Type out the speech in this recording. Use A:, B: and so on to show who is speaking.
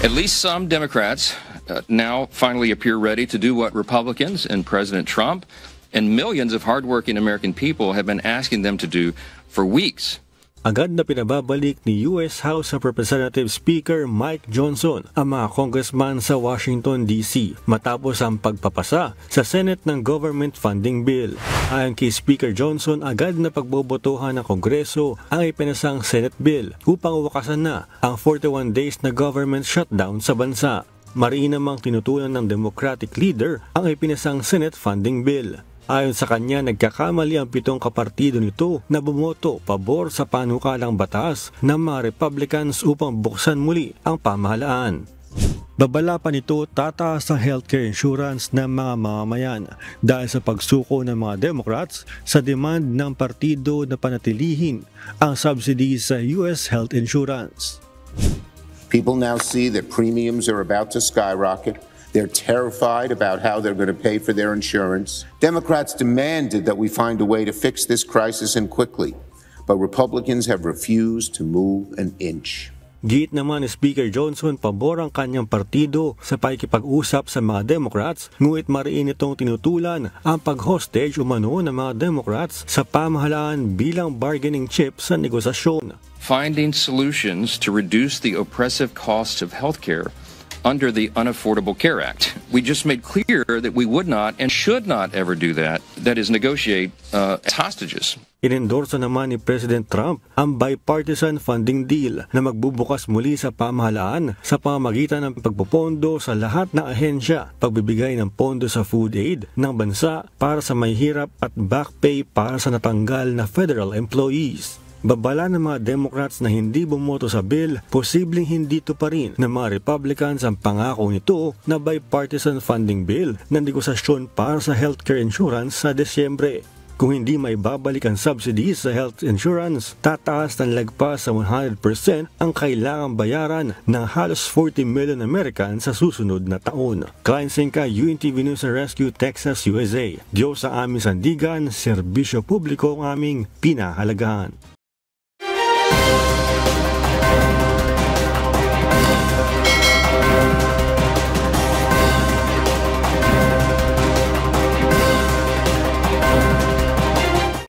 A: At least some Democrats now finally appear ready to do what Republicans and President Trump and millions of hardworking American people have been asking them to do for weeks.
B: Agad na pinababalik ni U.S. House of Representatives Speaker Mike Johnson ang mga congressman sa Washington, D.C. matapos ang pagpapasa sa Senate ng Government Funding Bill. Ayon kay Speaker Johnson, agad na pagbobotohan ng Kongreso ang ipinasang Senate Bill upang wakasan na ang 41 days na government shutdown sa bansa. Mariin namang tinutulan ng Democratic leader ang ipinasang Senate Funding Bill. Ayon sa kanya, nagkakamali ang 7 kapartido nito na bumoto pabor sa panukalang batas ng mga Republicans upang buksan muli ang pamahalaan. Babala pa nito, tataas ang healthcare insurance ng mga mamamayan dahil sa pagsuko ng mga Democrats sa demand ng partido na panatilihin ang subsidies sa U.S. health insurance.
C: People now see that premiums are about to skyrocket. They're terrified about how they're going to pay for their insurance. Democrats demanded that we find a way to fix this crisis and quickly, but Republicans have refused to move an inch.
B: Giit naman ni Speaker Johnson pabor ang kanyang partido sa pakikipag-usap sa mga Democrats, ngunit mariin itong tinutulan ang pag-hostage umano ng mga Democrats sa pamahalaan bilang bargaining chip sa negosasyon.
A: Finding solutions to reduce the oppressive costs of healthcare under the Unaffordable Care Act. We just made clear that we would not and should not ever do that, that is negotiate as hostages.
B: Inendorso naman ni President Trump ang bipartisan funding deal na magbubukas muli sa pamahalaan sa pamamagitan ng pagpopondo sa lahat ng ahensya, pagbibigay ng pondo sa food aid ng bansa para sa mahihirap at back pay para sa natanggal na federal employees. Babala ng mga Democrats na hindi bumoto sa bill, posibleng hindi tuparin ng mga Republicans ang pangako nito na bipartisan funding bill na negosasyon para sa healthcare insurance sa Desyembre. Kung hindi may babalik ang subsidies sa health insurance, tataas ng lagpas sa 100% ang kailangang bayaran ng halos 40 million Americans sa susunod na taon. Klein Senka, UNTV News and Rescue, Texas, USA. Diyos sa aming sandigan, serbisyo publiko ang aming pinahalagahan.